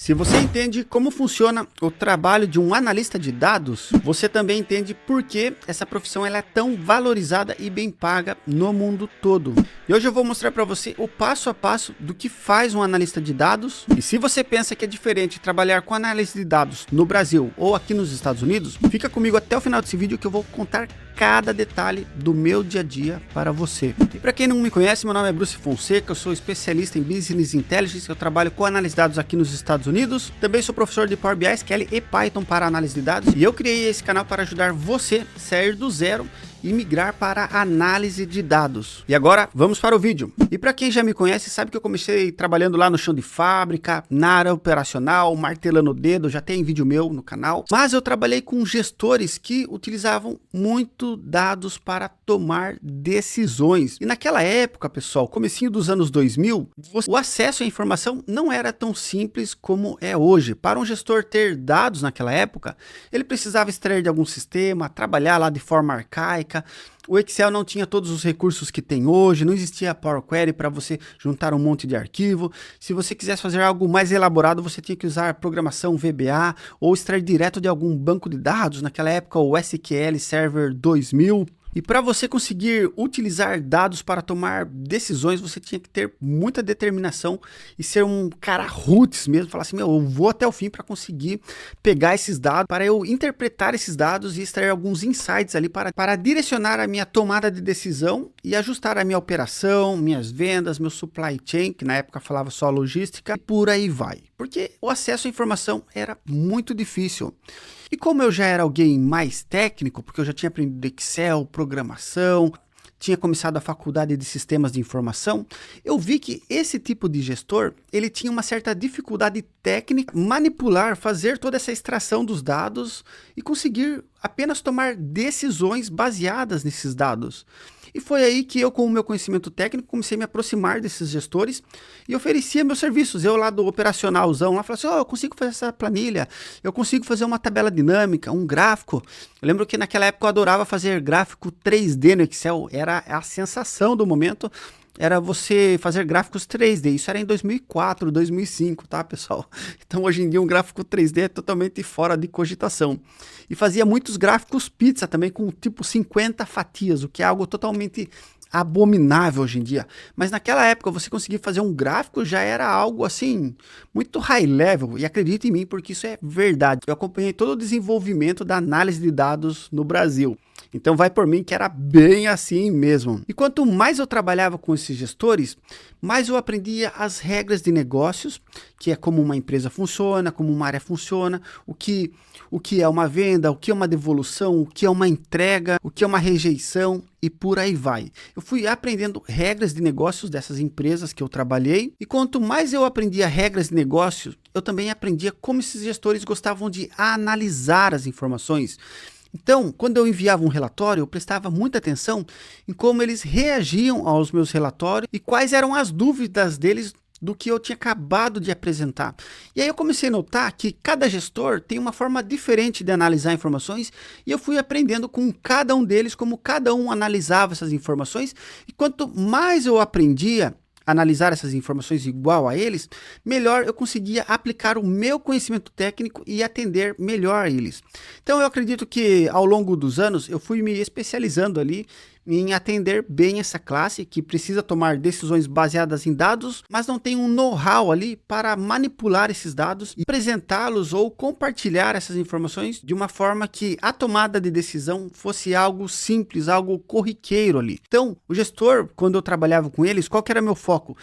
Se você entende como funciona o trabalho de um analista de dados, você também entende por que essa profissão ela é tão valorizada e bem paga no mundo todo. E hoje eu vou mostrar para você o passo a passo do que faz um analista de dados. E se você pensa que é diferente trabalhar com análise de dados no Brasil ou aqui nos Estados Unidos, fica comigo até o final desse vídeo que eu vou contar cada detalhe do meu dia a dia para você. E para quem não me conhece, meu nome é Bruce Fonseca, eu sou especialista em Business Intelligence, eu trabalho com análise de dados aqui nos Estados Unidos, também sou professor de Power BI, SQL e Python para análise de dados, e eu criei esse canal para ajudar você a sair do zero e migrar para análise de dados. E agora vamos para o vídeo. E para quem já me conhece, sabe que eu comecei trabalhando lá no chão de fábrica, na área operacional, martelando o dedo, já tem vídeo meu no canal. Mas eu trabalhei com gestores que utilizavam muito dados para tomar decisões. E naquela época, pessoal, comecinho dos anos 2000, o acesso à informação não era tão simples como é hoje. Para um gestor ter dados naquela época, ele precisava extrair de algum sistema, trabalhar lá de forma arcaica. O Excel não tinha todos os recursos que tem hoje, não existia Power Query para você juntar um monte de arquivo. Se você quisesse fazer algo mais elaborado, você tinha que usar programação VBA ou extrair direto de algum banco de dados, naquela época o SQL Server 2000. E para você conseguir utilizar dados para tomar decisões, você tinha que ter muita determinação e ser um cara roots mesmo, falar assim, eu vou até o fim para conseguir pegar esses dados, para eu interpretar esses dados e extrair alguns insights ali para direcionar a minha tomada de decisão e ajustar a minha operação, minhas vendas, meu supply chain, que na época falava só logística, e por aí vai. Porque o acesso à informação era muito difícil. E como eu já era alguém mais técnico, porque eu já tinha aprendido Excel, programação, tinha começado a faculdade de sistemas de informação, eu vi que esse tipo de gestor, ele tinha uma certa dificuldade técnica, manipular, fazer toda essa extração dos dados e conseguir apenas tomar decisões baseadas nesses dados. E foi aí que eu, com o meu conhecimento técnico, comecei a me aproximar desses gestores e oferecia meus serviços. Eu lá do operacionalzão, lá falava assim, eu consigo fazer essa planilha, eu consigo fazer uma tabela dinâmica, um gráfico. Eu lembro que naquela época eu adorava fazer gráfico 3D no Excel, era a sensação do momento. Era você fazer gráficos 3D, isso era em 2004, 2005, tá, pessoal? Então, hoje em dia, um gráfico 3D é totalmente fora de cogitação. E fazia muitos gráficos pizza também, com tipo 50 fatias, o que é algo totalmente abominável hoje em dia. Mas naquela época, você conseguir fazer um gráfico já era algo, assim, muito high level. E acredite em mim, porque isso é verdade. Eu acompanhei todo o desenvolvimento da análise de dados no Brasil. Então vai por mim que era bem assim mesmo. E quanto mais eu trabalhava com esses gestores, mais eu aprendia as regras de negócios, que é como uma empresa funciona, como uma área funciona, o que é uma venda, o que é uma devolução, o que é uma entrega, o que é uma rejeição e por aí vai. Eu fui aprendendo regras de negócios dessas empresas que eu trabalhei e quanto mais eu aprendia regras de negócios, eu também aprendia como esses gestores gostavam de analisar as informações. Então, quando eu enviava um relatório, eu prestava muita atenção em como eles reagiam aos meus relatórios e quais eram as dúvidas deles do que eu tinha acabado de apresentar. E aí eu comecei a notar que cada gestor tem uma forma diferente de analisar informações e eu fui aprendendo com cada um deles como cada um analisava essas informações e quanto mais eu aprendia analisar essas informações igual a eles, melhor eu conseguia aplicar o meu conhecimento técnico e atender melhor a eles. Então eu acredito que ao longo dos anos eu fui me especializando ali em atender bem essa classe que precisa tomar decisões baseadas em dados, mas não tem um know-how ali para manipular esses dados e apresentá-los ou compartilhar essas informações de uma forma que a tomada de decisão fosse algo simples, algo corriqueiro ali. Então, o gestor, quando eu trabalhava com eles, qual que era meu foco?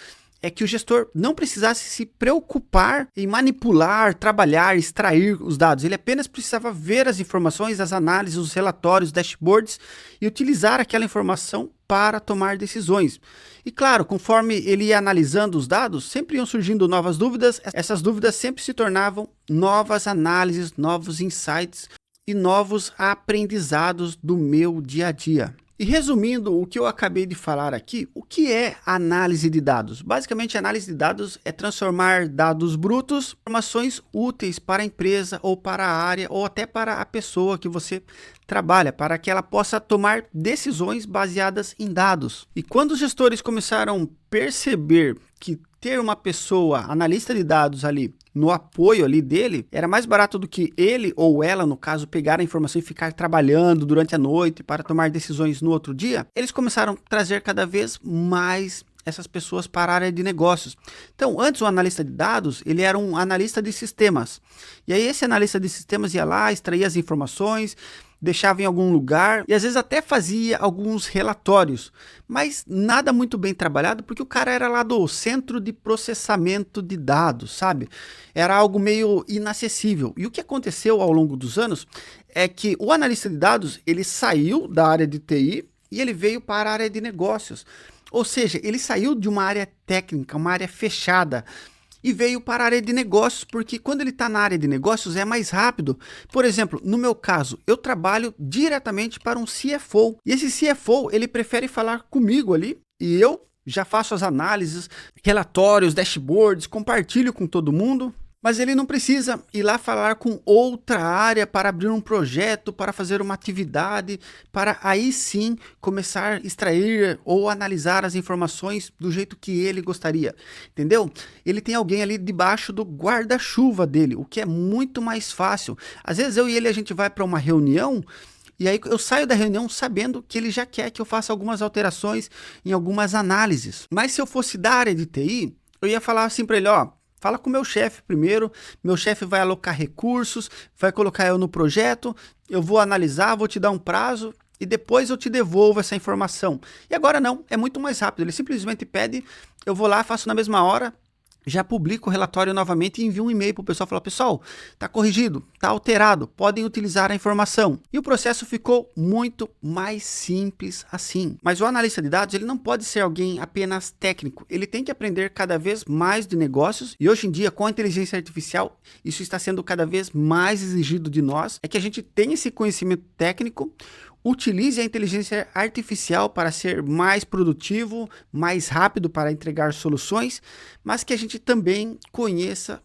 É que o gestor não precisasse se preocupar em manipular, trabalhar, extrair os dados. Ele apenas precisava ver as informações, as análises, os relatórios, os dashboards e utilizar aquela informação para tomar decisões. E claro, conforme ele ia analisando os dados, sempre iam surgindo novas dúvidas. Essas dúvidas sempre se tornavam novas análises, novos insights e novos aprendizados do meu dia a dia. E resumindo o que eu acabei de falar aqui, o que é análise de dados? Basicamente, análise de dados é transformar dados brutos em informações úteis para a empresa ou para a área ou até para a pessoa que você trabalha, para que ela possa tomar decisões baseadas em dados. E quando os gestores começaram a perceber que ter uma pessoa, analista de dados ali, no apoio ali dele, era mais barato do que ele ou ela, no caso, pegar a informação e ficar trabalhando durante a noite para tomar decisões no outro dia. Eles começaram a trazer cada vez mais essas pessoas para a área de negócios. Então, antes o analista de dados, ele era um analista de sistemas. E aí esse analista de sistemas ia lá, extraía as informações, deixava em algum lugar e às vezes até fazia alguns relatórios, mas nada muito bem trabalhado, porque o cara era lá do centro de processamento de dados, sabe? Era algo meio inacessível. E o que aconteceu ao longo dos anos é que o analista de dados, ele saiu da área de TI e ele veio para a área de negócios. Ou seja, ele saiu de uma área técnica, uma área fechada, e veio para a área de negócios, porque quando ele está na área de negócios é mais rápido. Por exemplo, no meu caso, eu trabalho diretamente para um CFO, e esse CFO, ele prefere falar comigo ali, e eu já faço as análises, relatórios, dashboards, compartilho com todo mundo. Mas ele não precisa ir lá falar com outra área para abrir um projeto, para fazer uma atividade, para aí sim começar a extrair ou analisar as informações do jeito que ele gostaria, entendeu? Ele tem alguém ali debaixo do guarda-chuva dele, o que é muito mais fácil. Às vezes eu e ele, a gente vai para uma reunião, e aí eu saio da reunião sabendo que ele já quer que eu faça algumas alterações em algumas análises. Mas se eu fosse da área de TI, eu ia falar assim para ele, ó, fala com o meu chefe primeiro, meu chefe vai alocar recursos, vai colocar eu no projeto, eu vou analisar, vou te dar um prazo e depois eu te devolvo essa informação. E agora não, é muito mais rápido, ele simplesmente pede, eu vou lá, faço na mesma hora, já publico o relatório novamente e envio um e-mail para o pessoal, falar, pessoal, está corrigido, está alterado, podem utilizar a informação. E o processo ficou muito mais simples assim. Mas o analista de dados, ele não pode ser alguém apenas técnico, ele tem que aprender cada vez mais de negócios, e hoje em dia, com a inteligência artificial, isso está sendo cada vez mais exigido de nós, é que a gente tenha esse conhecimento técnico, utilize a inteligência artificial para ser mais produtivo, mais rápido para entregar soluções, mas que a gente também conheça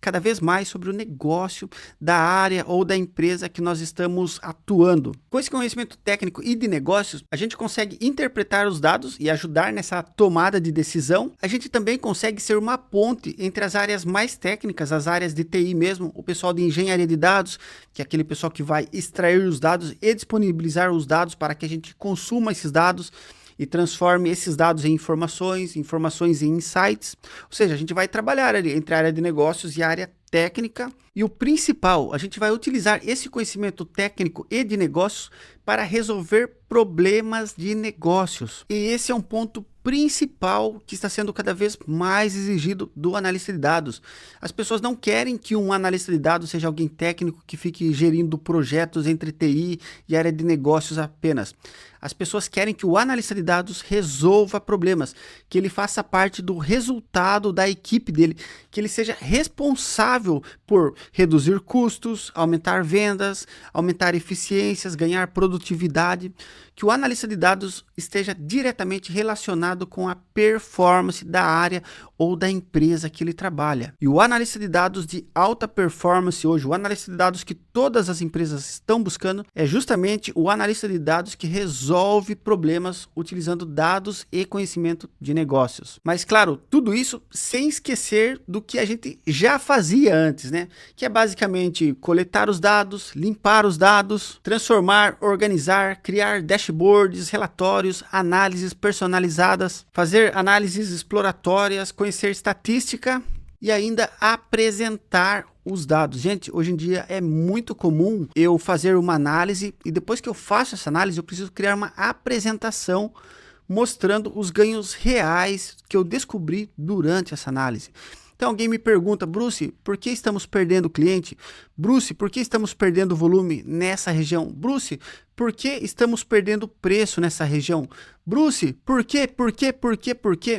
cada vez mais sobre o negócio da área ou da empresa que nós estamos atuando. Com esse conhecimento técnico e de negócios, a gente consegue interpretar os dados e ajudar nessa tomada de decisão. A gente também consegue ser uma ponte entre as áreas mais técnicas, as áreas de TI mesmo, o pessoal de engenharia de dados, que é aquele pessoal que vai extrair os dados e disponibilizar os dados para que a gente consuma esses dados e transforme esses dados em informações em insights. Ou seja, a gente vai trabalhar ali entre a área de negócios e a área técnica. E o principal, a gente vai utilizar esse conhecimento técnico e de negócios para resolver problemas de negócios. E esse é um ponto principal que está sendo cada vez mais exigido do analista de dados. As pessoas não querem que um analista de dados seja alguém técnico que fique gerindo projetos entre TI e área de negócios apenas. As pessoas querem que o analista de dados resolva problemas, que ele faça parte do resultado da equipe dele, que ele seja responsável por reduzir custos, aumentar vendas, aumentar eficiências, ganhar produtividade, que o analista de dados esteja diretamente relacionado com a performance da área ou da empresa que ele trabalha. E o analista de dados de alta performance hoje, o analista de dados que todas as empresas estão buscando, é justamente o analista de dados que resolve problemas utilizando dados e conhecimento de negócios. Mas claro, tudo isso sem esquecer do que a gente já fazia antes, né? Que é basicamente coletar os dados, limpar os dados, transformar, organizar, criar dashboards, relatórios, análises personalizadas, fazer análises exploratórias, conhecer estatística e ainda apresentar os dados. Gente, hoje em dia é muito comum eu fazer uma análise e depois que eu faço essa análise eu preciso criar uma apresentação mostrando os ganhos reais que eu descobri durante essa análise. Então alguém me pergunta, Bruce, por que estamos perdendo cliente? Bruce, por que estamos perdendo volume nessa região? Bruce, por que estamos perdendo preço nessa região? Bruce, por quê?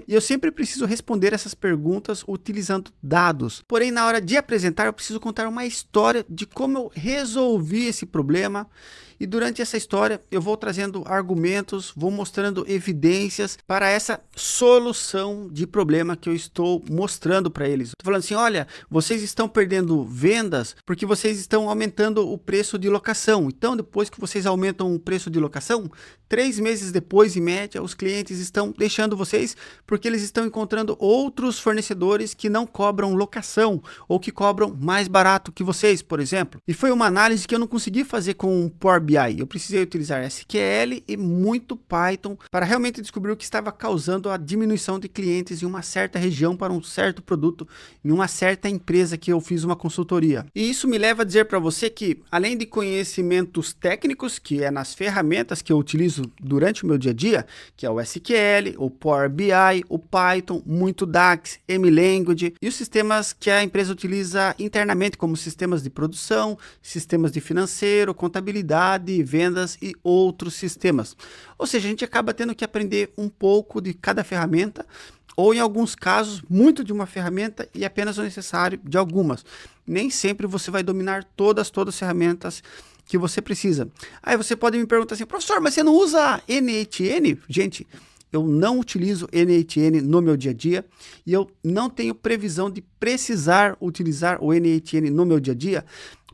E eu sempre preciso responder essas perguntas utilizando dados. Porém, na hora de apresentar, eu preciso contar uma história de como eu resolvi esse problema. E durante essa história, eu vou trazendo argumentos, vou mostrando evidências para essa solução de problema que eu estou mostrando para eles. Estou falando assim, olha, vocês estão perdendo vendas porque vocês estão aumentando o preço de locação. Então, depois que vocês aumentam aumentam o preço de locação, 3 meses depois, em média, os clientes estão deixando vocês porque eles estão encontrando outros fornecedores que não cobram locação ou que cobram mais barato que vocês, por exemplo. E foi uma análise que eu não consegui fazer com o Power BI. Eu precisei utilizar SQL e muito Python para realmente descobrir o que estava causando a diminuição de clientes em uma certa região para um certo produto, em uma certa empresa que eu fiz uma consultoria. E isso me leva a dizer para você que, além de conhecimentos técnicos, que é nas ferramentas que eu utilizo durante o meu dia a dia, que é o SQL, o Power BI, o Python, muito DAX, MLanguage e os sistemas que a empresa utiliza internamente, como sistemas de produção, sistemas de financeiro, contabilidade, vendas e outros sistemas. Ou seja, a gente acaba tendo que aprender um pouco de cada ferramenta, ou em alguns casos, muito de uma ferramenta e apenas o necessário de algumas. Nem sempre você vai dominar todas as ferramentas que você precisa. Aí você pode me perguntar assim, professor, mas você não usa NaHN? Gente, eu não utilizo NaHN no meu dia a dia e eu não tenho previsão de precisar utilizar o NaHN no meu dia a dia,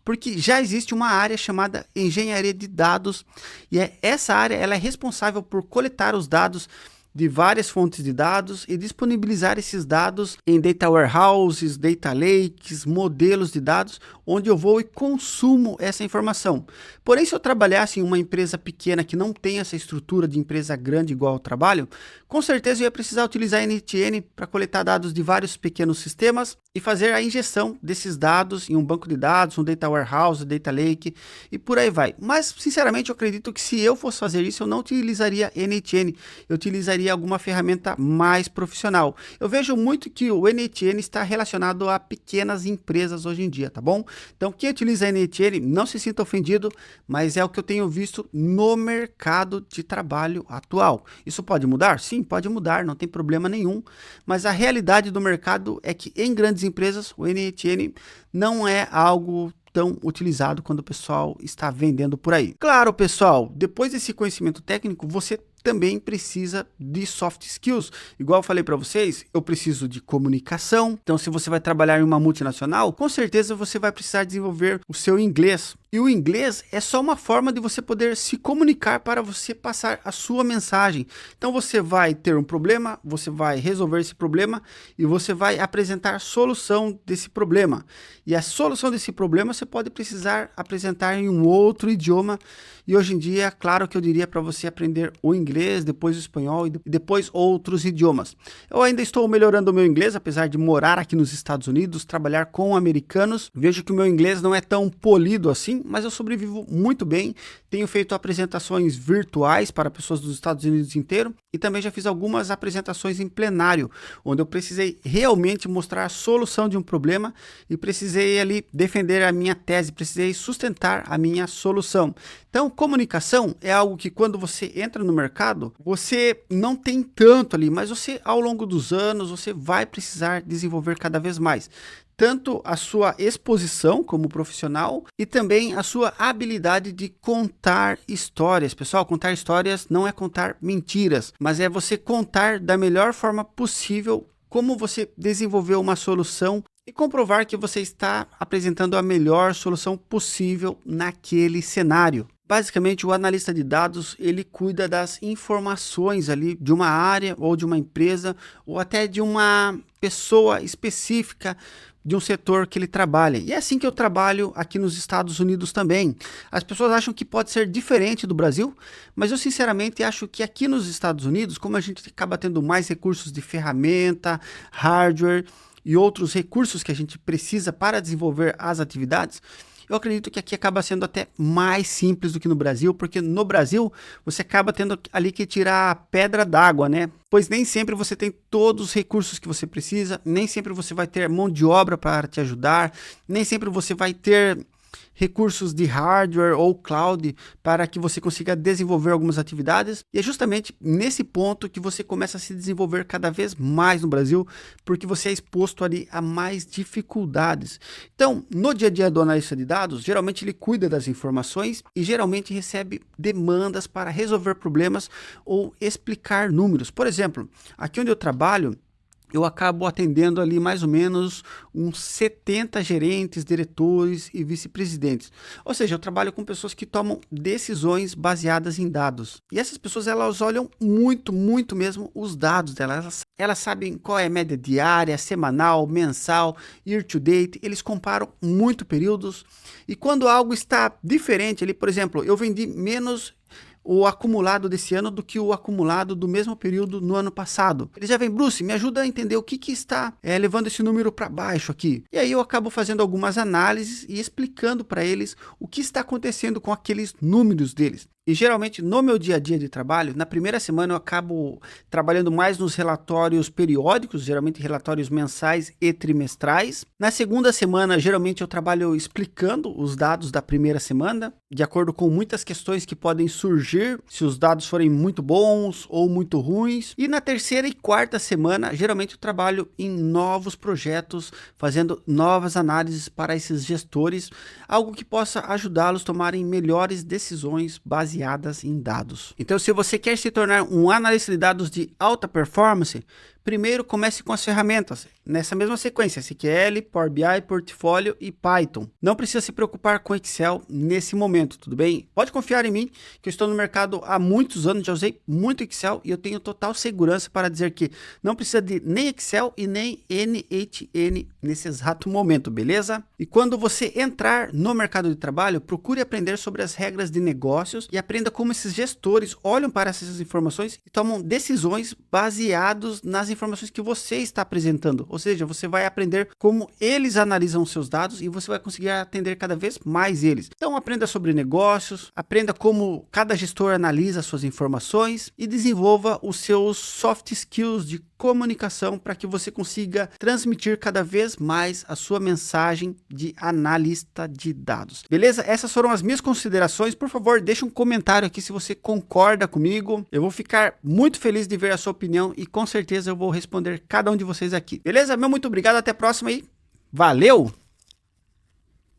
porque já existe uma área chamada engenharia de dados e essa área ela é responsável por coletar os dados de várias fontes de dados e disponibilizar esses dados em data warehouses, data lakes, modelos de dados, onde eu vou e consumo essa informação. Porém, se eu trabalhasse em uma empresa pequena que não tem essa estrutura de empresa grande igual eu trabalho, com certeza eu ia precisar utilizar NaHN para coletar dados de vários pequenos sistemas e fazer a injeção desses dados em um banco de dados, um data warehouse, data lake e por aí vai. Mas, sinceramente, eu acredito que se eu fosse fazer isso, eu não utilizaria NaHN, eu utilizaria alguma ferramenta mais profissional. Eu vejo muito que o NaHN está relacionado a pequenas empresas hoje em dia, tá bom? Então, quem utiliza NaHN, não se sinta ofendido, mas é o que eu tenho visto no mercado de trabalho atual. Isso pode mudar? Sim, pode mudar, não tem problema nenhum, mas a realidade do mercado é que em grandes empresas o NaHN não é algo tão utilizado quando o pessoal está vendendo por aí. Claro, pessoal, depois desse conhecimento técnico, você também precisa de soft skills. Igual eu falei para vocês, eu preciso de comunicação. Então, se você vai trabalhar em uma multinacional, com certeza você vai precisar desenvolver o seu inglês. E o inglês é só uma forma de você poder se comunicar para você passar a sua mensagem. Então, você vai ter um problema, você vai resolver esse problema e você vai apresentar a solução desse problema. E a solução desse problema você pode precisar apresentar em um outro idioma. E hoje em dia, claro que eu diria para você aprender o inglês, depois o espanhol e depois outros idiomas. Eu ainda estou melhorando o meu inglês, apesar de morar aqui nos Estados Unidos, trabalhar com americanos. Vejo que o meu inglês não é tão polido assim, mas eu sobrevivo muito bem. Tenho feito apresentações virtuais para pessoas dos Estados Unidos inteiro e também já fiz algumas apresentações em plenário, onde eu precisei realmente mostrar a solução de um problema e precisei ali defender a minha tese, precisei sustentar a minha solução. Então, comunicação é algo que quando você entra no mercado, você não tem tanto ali, mas você ao longo dos anos, você vai precisar desenvolver cada vez mais. Tanto a sua exposição como profissional e também a sua habilidade de contar histórias. Pessoal, contar histórias não é contar mentiras, mas é você contar da melhor forma possível como você desenvolveu uma solução e comprovar que você está apresentando a melhor solução possível naquele cenário. Basicamente, o analista de dados, ele cuida das informações ali de uma área ou de uma empresa ou até de uma pessoa específica de um setor que ele trabalha. E é assim que eu trabalho aqui nos Estados Unidos também. As pessoas acham que pode ser diferente do Brasil, mas eu sinceramente acho que aqui nos Estados Unidos, como a gente acaba tendo mais recursos de ferramenta, hardware e outros recursos que a gente precisa para desenvolver as atividades, eu acredito que aqui acaba sendo até mais simples do que no Brasil, porque no Brasil você acaba tendo ali que tirar a pedra d'água, né? Pois nem sempre você tem todos os recursos que você precisa, nem sempre você vai ter mão de obra para te ajudar, nem sempre você vai ter recursos de hardware ou cloud para que você consiga desenvolver algumas atividades. E é justamente nesse ponto que você começa a se desenvolver cada vez mais no Brasil, porque você é exposto ali a mais dificuldades. Então, no dia a dia do analista de dados, geralmente ele cuida das informações e geralmente recebe demandas para resolver problemas ou explicar números. Por exemplo, aqui onde eu trabalho, eu acabo atendendo ali mais ou menos uns 70 gerentes, diretores e vice-presidentes. Ou seja, eu trabalho com pessoas que tomam decisões baseadas em dados. E essas pessoas, elas olham muito, muito mesmo os dados delas. Elas sabem qual é a média diária, semanal, mensal, year to date. Eles comparam muito períodos. E quando algo está diferente ali, por exemplo, eu vendi menos o acumulado desse ano do que o acumulado do mesmo período no ano passado. Eles já vêm, Bruce, me ajuda a entender o que está levando esse número para baixo aqui. E aí eu acabo fazendo algumas análises e explicando para eles o que está acontecendo com aqueles números deles. E geralmente no meu dia a dia de trabalho, na primeira semana eu acabo trabalhando mais nos relatórios periódicos, geralmente relatórios mensais e trimestrais. Na segunda semana, geralmente eu trabalho explicando os dados da primeira semana, de acordo com muitas questões que podem surgir, se os dados forem muito bons ou muito ruins. E na terceira e quarta semana, geralmente eu trabalho em novos projetos, fazendo novas análises para esses gestores, algo que possa ajudá-los a tomarem melhores decisões baseadas em dados. Então, se você quer se tornar um analista de dados de alta performance, primeiro comece com as ferramentas, nessa mesma sequência, SQL, Power BI, Portfólio e Python. Não precisa se preocupar com Excel nesse momento, tudo bem? Pode confiar em mim, que eu estou no mercado há muitos anos, já usei muito Excel e eu tenho total segurança para dizer que não precisa de nem Excel e nem NHN nesse exato momento, beleza? E quando você entrar no mercado de trabalho, procure aprender sobre as regras de negócios e aprenda como esses gestores olham para essas informações e tomam decisões baseados nas informações que você está apresentando, ou seja, você vai aprender como eles analisam seus dados e você vai conseguir atender cada vez mais eles. Então aprenda sobre negócios, aprenda como cada gestor analisa suas informações e desenvolva os seus soft skills de comunicação para que você consiga transmitir cada vez mais a sua mensagem de analista de dados. Beleza? Essas foram as minhas considerações. Por favor, deixe um comentário aqui se você concorda comigo. Eu vou ficar muito feliz de ver a sua opinião e com certeza eu vou responder cada um de vocês aqui. Beleza? Meu muito obrigado, até a próxima e valeu!